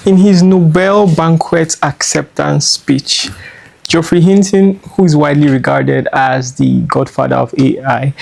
In his Nobel banquet acceptance speech, Geoffrey Hinton, who is widely regarded as the godfather of AI,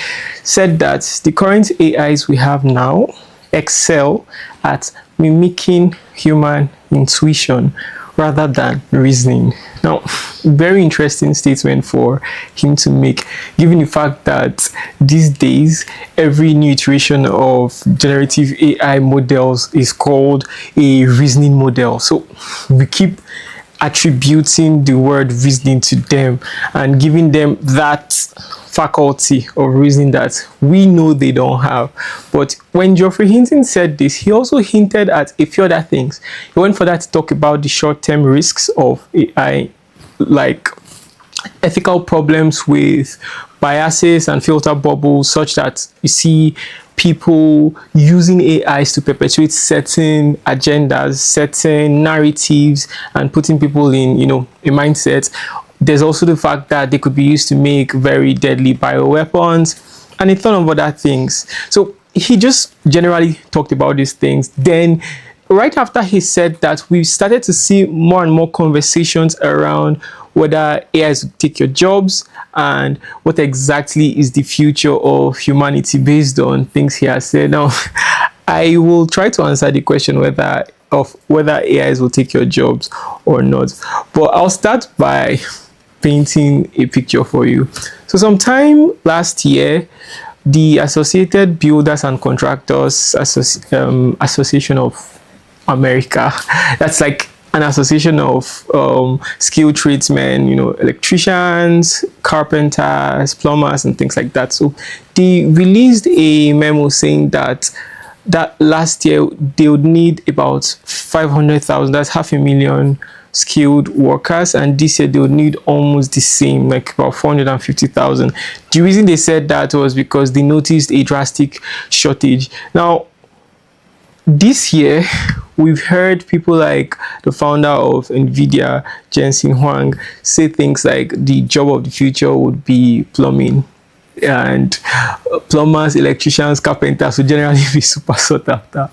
said that the current AIs we have now excel at mimicking human intuition rather than reasoning. Now, very interesting statement for him to make, given the fact that these days every new iteration of generative AI models is called a reasoning model. So we keep attributing the word reasoning to them and giving them that faculty of reasoning that we know they don't have. But when Geoffrey Hinton said this, he also hinted at a few other things. He went further to talk about the short-term risks of AI, like ethical problems with biases and filter bubbles, such that you see people using AIs to perpetuate certain agendas, certain narratives, and putting people in, a mindset. There's also the fact that they could be used to make very deadly bioweapons and a ton of other things. So he just generally talked about these things. Then right after he said that, we started to see more and more conversations around whether AIs will take your jobs and what exactly is the future of humanity based on things he has said. Now, I will try to answer the question whether AIs will take your jobs or not. But I'll start by painting a picture for you. So sometime last year, the Associated Builders and Contractors Association of America, that's like an association of skilled tradesmen, electricians, carpenters, plumbers, and things like that. So they released a memo saying that last year they would need about 500,000, that's 500,000 skilled workers, and this year they would need almost the same, like about 450,000. The reason they said that was because they noticed a drastic shortage. Now, this year, we've heard people like the founder of NVIDIA, Jensen Huang, say things like the job of the future would be plumbing, and plumbers, electricians, carpenters would generally be super sought after.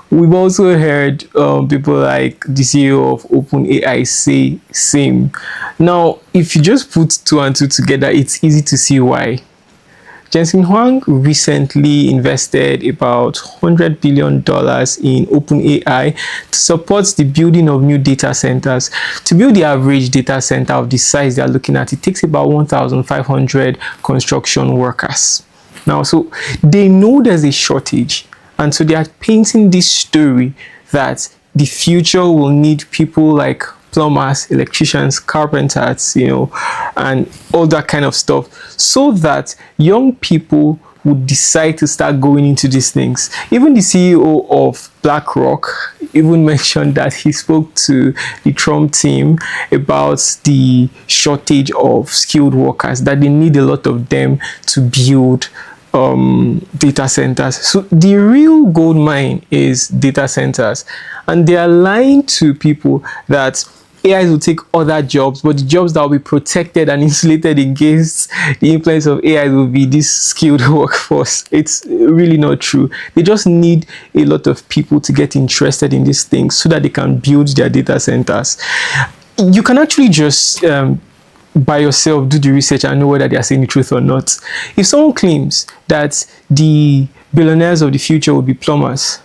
We've also heard people like the CEO of OpenAI say same. Now, if you just put two and two together, it's easy to see why. Jensen Huang recently invested about $100 billion in OpenAI to support the building of new data centers. To build the average data center of the size they're looking at, it takes about 1,500 construction workers. Now, so they know there's a shortage, and so they are painting this story that the future will need people like plumbers, electricians, carpenters, and all that kind of stuff, so that young people would decide to start going into these things. Even the CEO of BlackRock even mentioned that he spoke to the Trump team about the shortage of skilled workers, that they need a lot of them to build data centers. So the real gold mine is data centers, and they are lying to people that AIs will take other jobs, but the jobs that will be protected and insulated against the influence of AI will be this skilled workforce. It's really not true. They just need a lot of people to get interested in these things so that they can build their data centers. You can actually just by yourself do the research and know whether they are saying the truth or not. If someone claims that the billionaires of the future will be plumbers,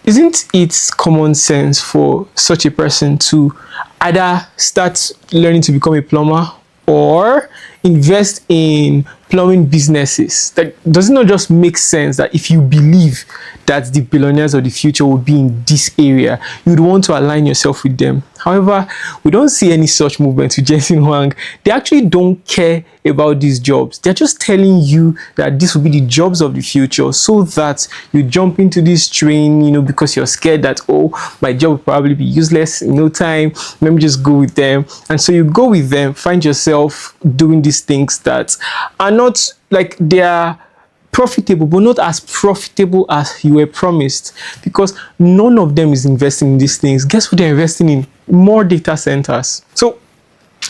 isn't it common sense for such a person to either start learning to become a plumber or invest in plumbing businesses? Like, does it not just make sense that if you believe that the billionaires of the future will be in this area, you'd want to align yourself with them? However, we don't see any such movement with Jensen Huang. They actually don't care about these jobs. They're just telling you that this will be the jobs of the future, so that you jump into this train, because you're scared that, oh, my job will probably be useless in no time. Let me just go with them. And so you go with them, find yourself doing these things that are not like they are profitable, but not as profitable as you were promised, because none of them is investing in these things. Guess what they're investing in? More data centers. So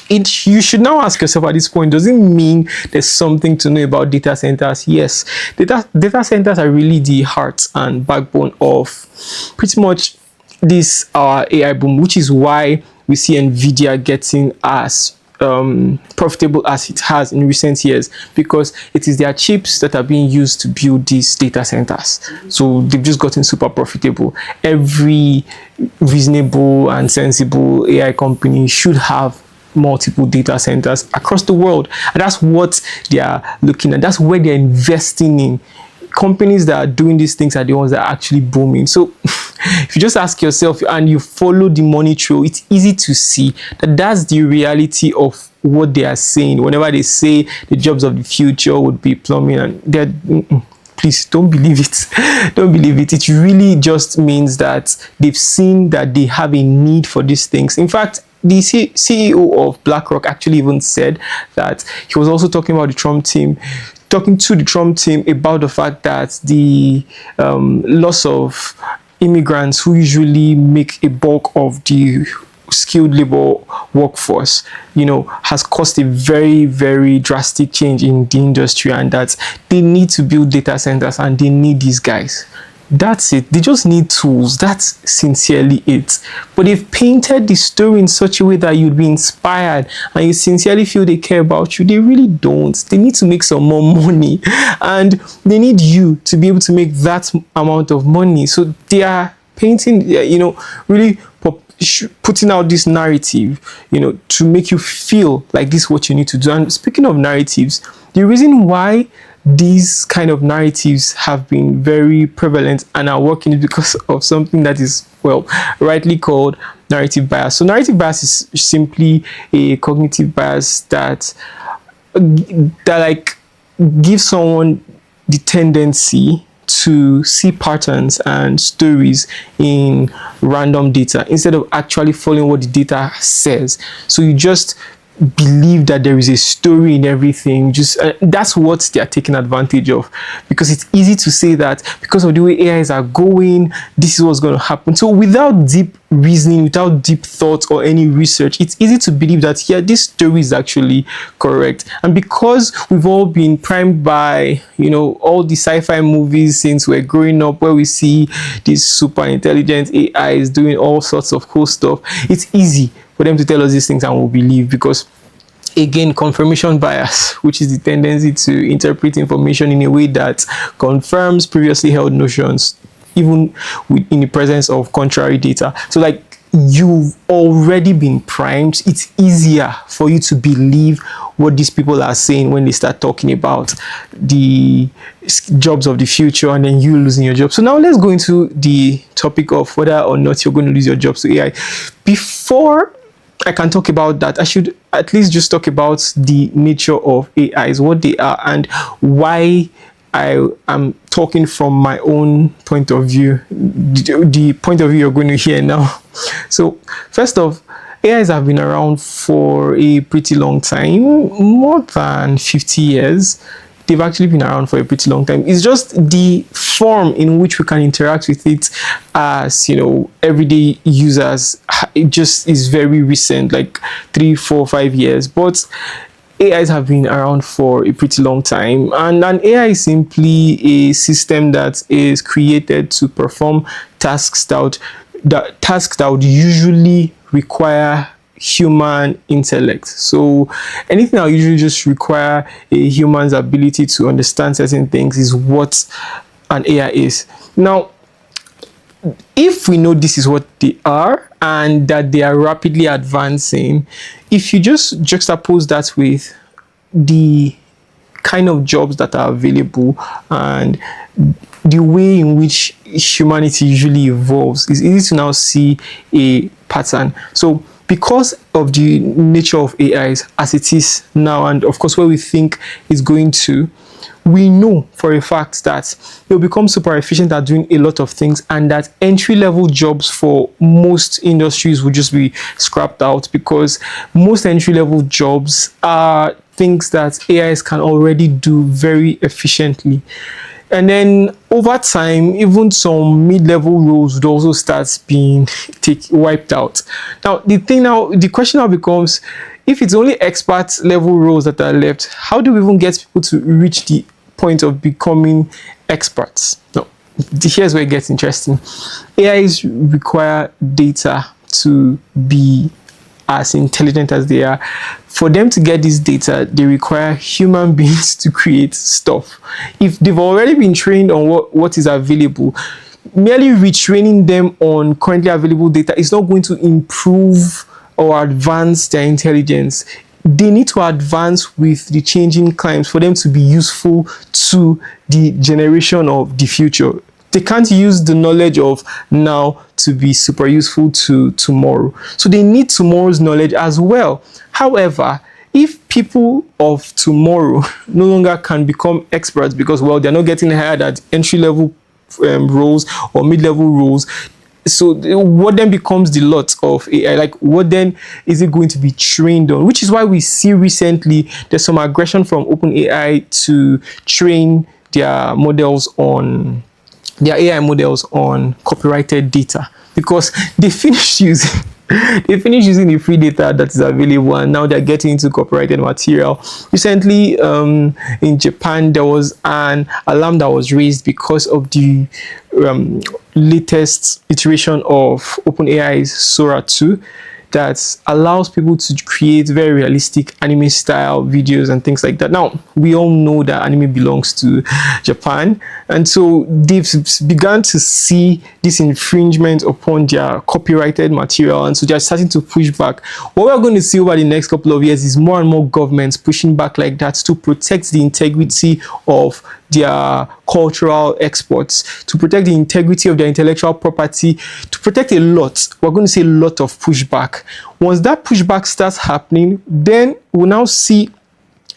you should now ask yourself at this point, does it mean there's something to know about data centers? Yes. Data centers are really the heart and backbone of pretty much this AI boom, which is why we see Nvidia getting as profitable as it has in recent years, because it is their chips that are being used to build these data centers. So they've just gotten super profitable. Every reasonable and sensible AI company should have multiple data centers across the world, and that's what they are looking at. That's where they're investing in. Companies that are doing these things are the ones that are actually booming. So if you just ask yourself and you follow the money trail, it's easy to see that that's the reality of what they are saying whenever they say the jobs of the future would be plumbing, and they're please don't believe it. Don't believe it. It really just means that they've seen that they have a need for these things. In fact, the CEO of BlackRock actually even said that he was also talking to the Trump team about the fact that the loss of immigrants, who usually make a bulk of the skilled labor workforce, has caused a very, very drastic change in the industry, and that they need to build data centers and they need these guys. That's it. They just need tools. That's sincerely it. But they've painted the story in such a way that you'd be inspired and you sincerely feel they care about you. They really don't. They need to make some more money, and they need you to be able to make that amount of money. So they are painting, really putting out this narrative, to make you feel like this is what you need to do. And speaking of narratives, the reason why these kind of narratives have been very prevalent and are working is because of something that is, rightly called narrative bias. So narrative bias is simply a cognitive bias that gives someone the tendency to see patterns and stories in random data instead of actually following what the data says. So you just believe that there is a story in everything. Just that's what they are taking advantage of, because it's easy to say that because of the way AIs are going, this is what's going to happen. So without deep reasoning, without deep thought or any research, it's easy to believe that this story is actually correct. And because we've all been primed by all the sci-fi movies since we're growing up, where we see these super intelligent AIs doing all sorts of cool stuff, it's easy for them to tell us these things and we'll believe, because again, confirmation bias, which is the tendency to interpret information in a way that confirms previously held notions, even in the presence of contrary data. So you've already been primed. It's easier for you to believe what these people are saying when they start talking about the jobs of the future and then you losing your job. So now let's go into the topic of whether or not you're going to lose your job to AI. Before I can talk about that, I should at least just talk about the nature of AIs, what they are, and why I am talking from my own point of view, the point of view you're going to hear now. So first off, AIs have been around for a pretty long time, more than 50 years. They've actually been around for a pretty long time. It's just the form in which we can interact with it as, everyday users, it just is very recent, like 3, 4, 5 years. But AIs have been around for a pretty long time, and an AI is simply a system that is created to perform tasks that would usually require human intellect. So anything that will usually just require a human's ability to understand certain things is what an AI is. Now, if we know this is what they are and that they are rapidly advancing, if you just juxtapose that with the kind of jobs that are available and the way in which humanity usually evolves, it's easy to now see a pattern. So because of the nature of AIs as it is now, and of course where we think it's going to, we know for a fact that they'll become super efficient at doing a lot of things, and that entry-level jobs for most industries will just be scrapped out, because most entry-level jobs are things that AIs can already do very efficiently. And then over time, even some mid-level roles would also start being wiped out. Now, the question now becomes, if it's only expert level roles that are left, how do we even get people to reach the point of becoming experts? No, here's where it gets interesting. AIs require data to be as intelligent as they are. For them to get this data, they require human beings to create stuff. If they've already been trained on what is available, merely retraining them on currently available data is not going to improve or advance their intelligence. They need to advance with the changing climes for them to be useful to the generation of the future. They can't use the knowledge of now to be super useful to tomorrow. So they need tomorrow's knowledge as well. However, if people of tomorrow no longer can become experts because, well, they're not getting hired at entry-level roles or mid-level roles, so what then becomes the lot of AI? Like, what then is it going to be trained on? Which is why we see recently there's some aggression from OpenAI to train their models on their AI models on copyrighted data, because they finished using the free data that is available, and now they're getting into copyrighted material. Recently, in Japan, there was an alarm that was raised because of the latest iteration of OpenAI's Sora 2 that allows people to create very realistic anime style videos and things like that. Now, we all know that anime belongs to Japan, and so they've begun to see this infringement upon their copyrighted material, and so they're starting to push back. What we're going to see over the next couple of years is more and more governments pushing back like that to protect the integrity of their cultural exports, to protect the integrity of their intellectual property, to protect a lot. We're going to see a lot of pushback. Once that pushback starts happening, then we'll now see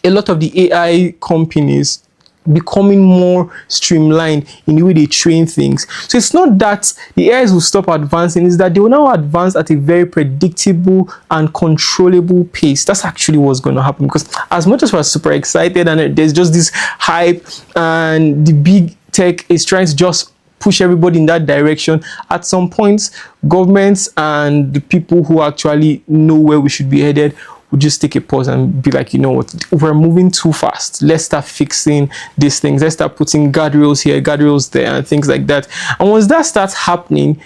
a lot of the AI companies becoming more streamlined in the way they train things. So it's not that the AIs will stop advancing, it's that they will now advance at a very predictable and controllable pace. That's actually what's going to happen, because as much as we're super excited and there's just this hype and the big tech is trying to just push everybody in that direction, at some point governments and the people who actually know where we should be headed would just take a pause and be like, you know what, we're moving too fast. Let's start fixing these things. Let's start putting guardrails here, guardrails there, and things like that. And once that starts happening,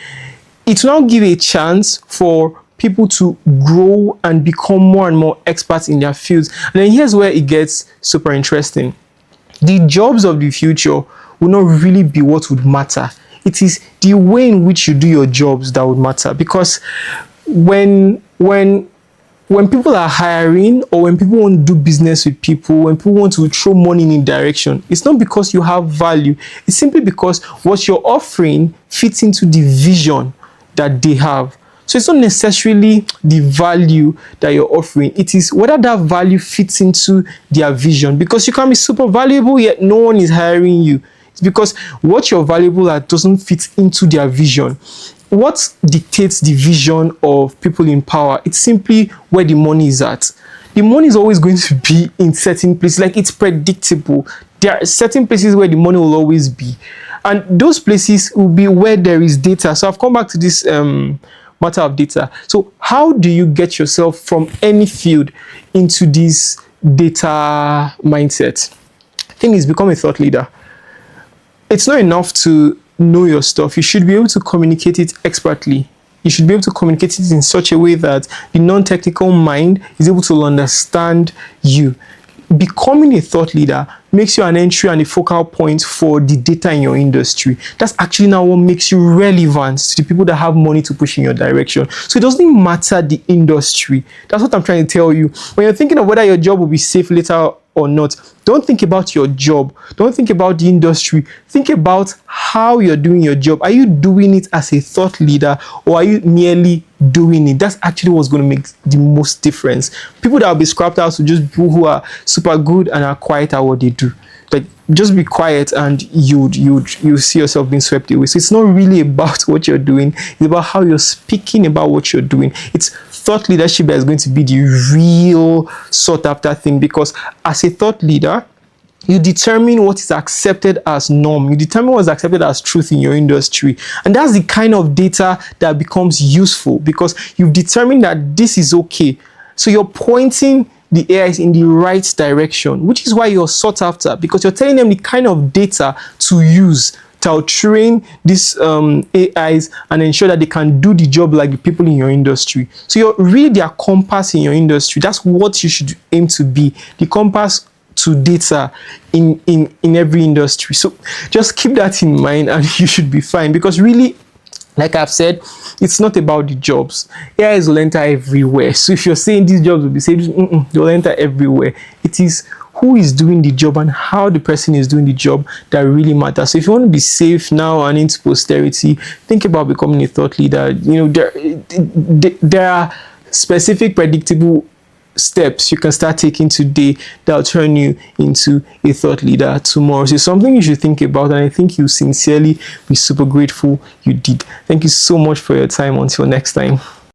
it will now give a chance for people to grow and become more and more experts in their fields. And then here's where it gets super interesting. The jobs of the future will not really be what would matter. It is the way in which you do your jobs that would matter. Because when people are hiring, or when people want to do business with people, when people want to throw money in a direction, it's not because you have value. It's simply because what you're offering fits into the vision that they have. So it's not necessarily the value that you're offering. It is whether that value fits into their vision. Because you can be super valuable, yet no one is hiring you. It's because what you're valuable at doesn't fit into their vision. What dictates the vision of people in power? It's simply where the money is at. The money is always going to be in certain places. Like, it's predictable. There are certain places where the money will always be. And those places will be where there is data. So I've come back to this matter of data. So how do you get yourself from any field into this data mindset? The thing is, become a thought leader. It's not enough to know your stuff. You should be able to communicate it expertly. You should be able to communicate it in such a way that the non-technical mind is able to understand you. Becoming a thought leader makes you an entry and a focal point for the data in your industry. That's actually now what makes you relevant to the people that have money to push in your direction. So it doesn't matter the industry. That's what I'm trying to tell you. When you're thinking of whether your job will be safe later or not, don't think about your job. Don't think about the industry. Think about how you're doing your job. Are you doing it as a thought leader, or are you merely doing it? That's actually what's going to make the most difference. People that will be scrapped out to just people who are super good and are quiet at what they do. Like, just be quiet and you see yourself being swept away. So it's not really about what you're doing. It's about how you're speaking about what you're doing. It's thought leadership that is going to be the real sought after thing, because as a thought leader, you determine what is accepted as norm. You determine what is accepted as truth in your industry. And that's the kind of data that becomes useful, because you've determined that this is okay. So you're pointing the AIs in the right direction, which is why you're sought after, because you're telling them the kind of data to use to train these AIs and ensure that they can do the job like the people in your industry. So you're really their compass in your industry. That's what you should aim to be, the compass to data in every industry. So just keep that in mind and you should be fine, because really, like I've said, it's not about the jobs. AIs will enter everywhere. So if you're saying these jobs will be saved, they'll enter everywhere. It is who is doing the job and how the person is doing the job that really matters. So if you want to be safe now and into posterity, think about becoming a thought leader. You know, there are specific predictable steps you can start taking today that will turn you into a thought leader tomorrow. So it's something you should think about, and I think you sincerely be super grateful you did. Thank you so much for your time. Until next time.